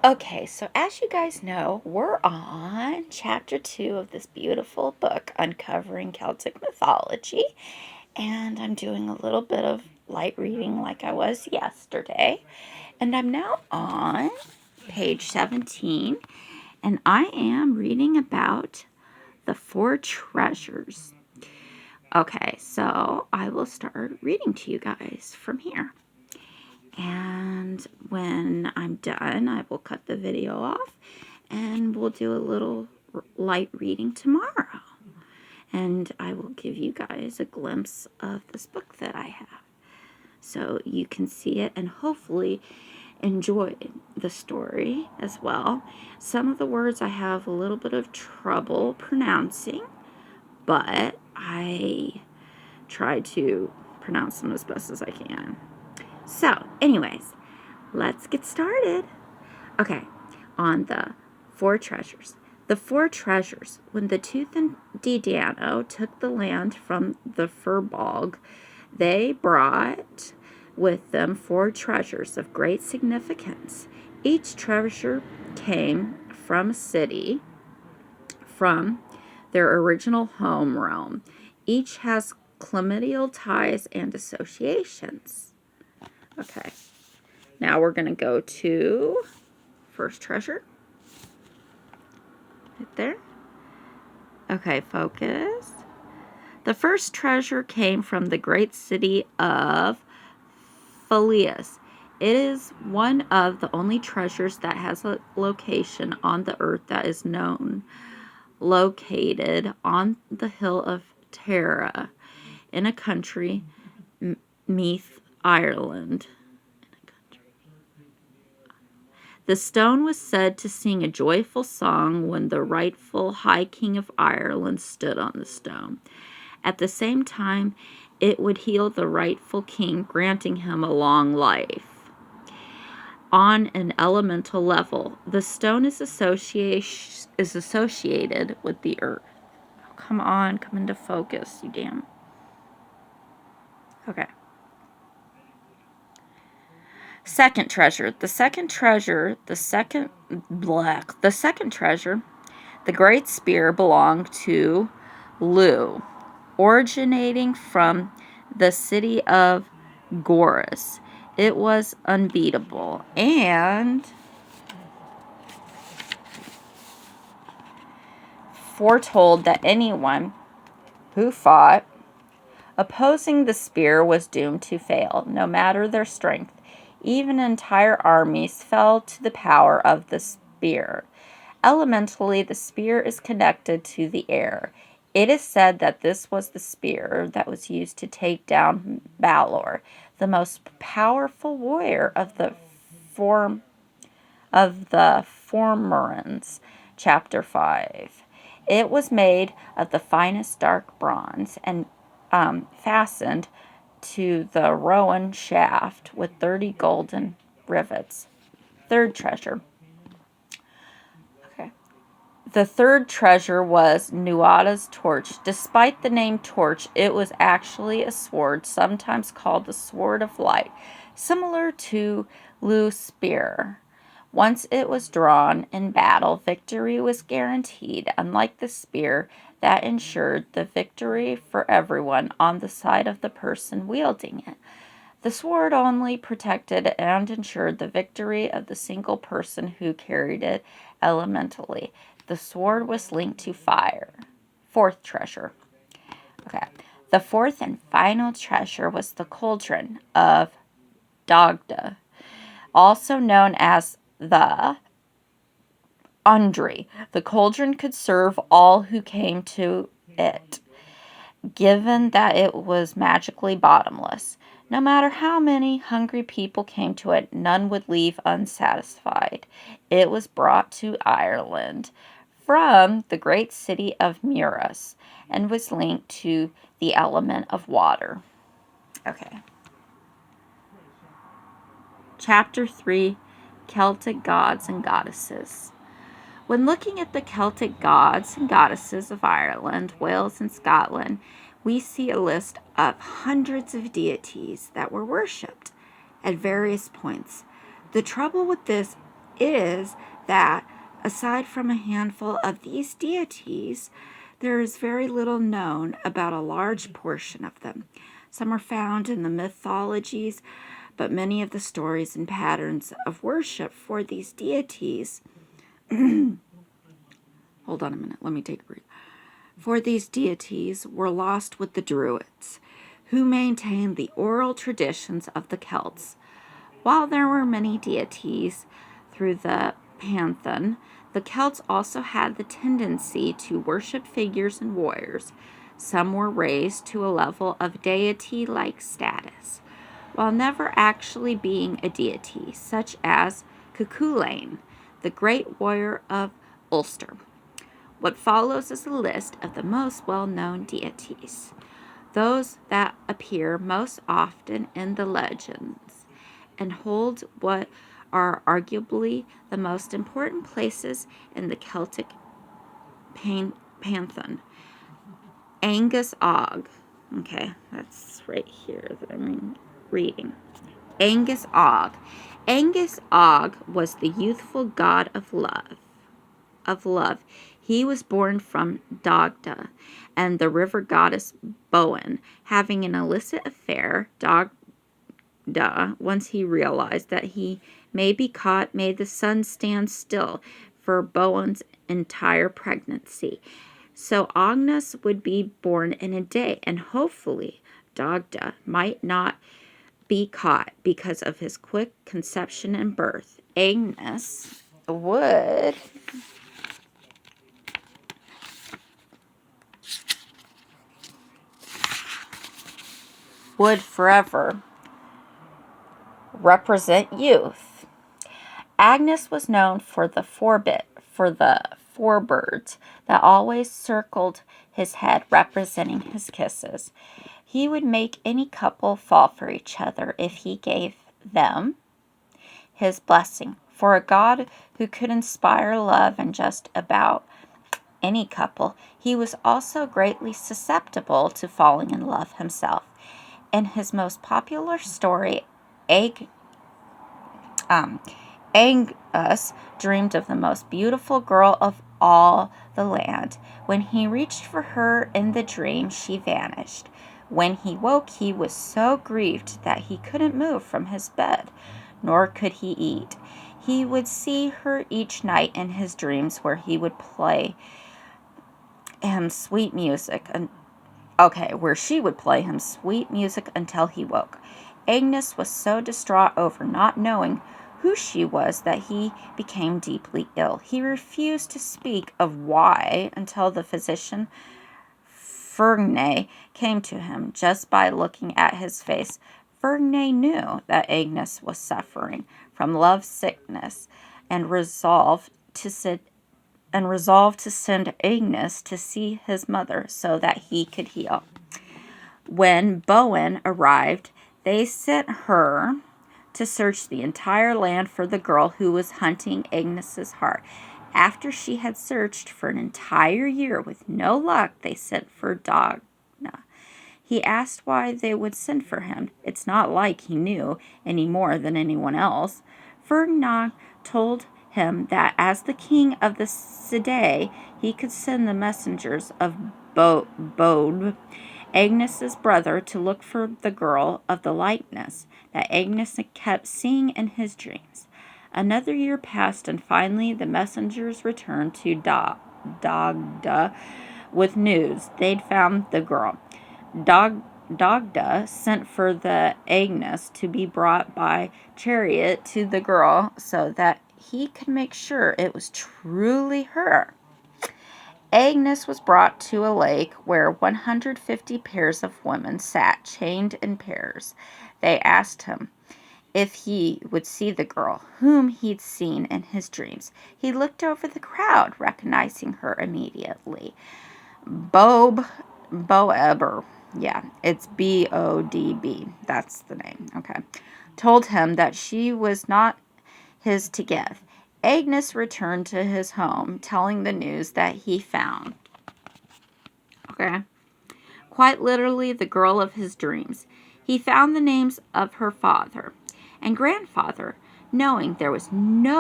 Okay, so as you guys know, we're on chapter 2 of this beautiful book, Uncovering Celtic Mythology. And I'm doing a little bit of light reading like I was yesterday. And I'm now on page 17. And I am reading about the 4 treasures. Okay, so I will start reading to you guys from here. And when I'm done, I will cut the video off and we'll do a little light reading tomorrow. And I will give you guys a glimpse of this book that I have, so you can see it and hopefully enjoy the story as well. Some of the words I have a little bit of trouble pronouncing, but I try to pronounce them as best as I can. So, anyways, let's get started. Okay, on the 4 treasures. The 4 treasures. When the Tooth and Didano took the land from the Firbolg, they brought with them 4 treasures of great significance. Each treasure came from a city, from their original home realm. Each has familial ties and associations. Okay, now we're going to go to first treasure. Right there. Okay, focus. The first treasure came from the great city of Phaleas. It is one of the only treasures that has a location on the earth that is known. Located on the hill of Tara in a country, Meath, Ireland. The stone was said to sing a joyful song when the rightful High King of Ireland stood on the stone. At the same time, it would heal the rightful king, granting him a long life. On an elemental level, the stone is associated with the earth. Oh, come on, come into focus, you damn. Okay. Second treasure. The second treasure, the great spear belonged to Lu, originating from the city of Goris. It was unbeatable and foretold that anyone who fought opposing the spear was doomed to fail, no matter their strength. Even entire armies fell to the power of the spear. Elementally, the spear is connected to the air. It is said that this was the spear that was used to take down Balor, the most powerful warrior of the Formorans, chapter 5. It was made of the finest dark bronze and fastened to the rowan shaft with 30 golden rivets. Third treasure. Okay. The third treasure was Nuada's torch. Despite the name torch, it was actually a sword, sometimes called the Sword of Light, similar to Lu's spear. Once it was drawn in battle, victory was guaranteed, unlike the spear that ensured the victory for everyone on the side of the person wielding it. The sword only protected and ensured the victory of the single person who carried it elementally. The sword was linked to fire. Fourth treasure. Okay. The fourth and final treasure was the cauldron of Dagda, also known as the Undri. The cauldron could serve all who came to it, given that it was magically bottomless. No matter how many hungry people came to it, none would leave unsatisfied. It was brought to Ireland from the great city of Muras and was linked to the element of water. Okay. Chapter 3, Celtic Gods and Goddesses. When looking at the Celtic gods and goddesses of Ireland, Wales, and Scotland, we see a list of hundreds of deities that were worshipped at various points. The trouble with this is that aside from a handful of these deities, there is very little known about a large portion of them. Some are found in the mythologies, but many of the stories and patterns of worship for these deities hold on a minute, let me take a breath. For these deities were lost with the Druids, who maintained the oral traditions of the Celts. While there were many deities through the pantheon, the Celts also had the tendency to worship figures and warriors. Some were raised to a level of deity-like status, while never actually being a deity, such as Cuchulainn, the great warrior of Ulster. What follows is a list of the most well-known deities, those that appear most often in the legends, and hold what are arguably the most important places in the Celtic pantheon. Angus Og. Okay, that's right here that I'm reading. Angus Og. Angus Og was the youthful god of love. He was born from Dagda and the river goddess Bowen. Having an illicit affair, Dagda, once he realized that he may be caught, made the sun stand still for Bowen's entire pregnancy. So Agnes would be born in a day, and hopefully Dagda might not be caught because of his quick conception and birth. Agnes would forever represent youth. Agnes was known for the four birds that always circled his head, representing his kisses. He would make any couple fall for each other if he gave them his blessing. For a god who could inspire love in just about any couple, he was also greatly susceptible to falling in love himself. In his most popular story, Angus dreamed of the most beautiful girl of all the land. When he reached for her in the dream, she vanished. When he woke, he was so grieved that he couldn't move from his bed, nor could he eat. He would see her each night in his dreams, where he would play him sweet music where she would play him sweet music until he woke. Agnes was so distraught over not knowing who she was that he became deeply ill. He refused to speak of why until the physician Fergne came to him. Just by looking at his face, Fergne knew that Agnes was suffering from love sickness and resolved to send Agnes to see his mother so that he could heal. When Bowen arrived, they sent her to search the entire land for the girl who was hunting Agnes's heart. After she had searched for an entire year with no luck, they sent for Dagna. He asked why they would send for him. It's not like he knew any more than anyone else. Fergnag told him that as the king of the Sidé, he could send the messengers of Bode, Agnes's brother, to look for the girl of the likeness that Agnes kept seeing in his dreams. Another year passed, and finally the messengers returned to Dagda with news. They'd found the girl. Dagda sent for the Agnes to be brought by chariot to the girl so that he could make sure it was truly her. Agnes was brought to a lake where 150 pairs of women sat chained in pairs. They asked him if he would see the girl whom he'd seen in his dreams. He looked over the crowd, recognizing her immediately. Boeber. Yeah, it's Bodb. That's the name. Okay. Told him that she was not his to give. Agnes returned to his home, telling the news that he found. Okay. Quite literally, the girl of his dreams. He found the names of her father and grandfather, knowing there was no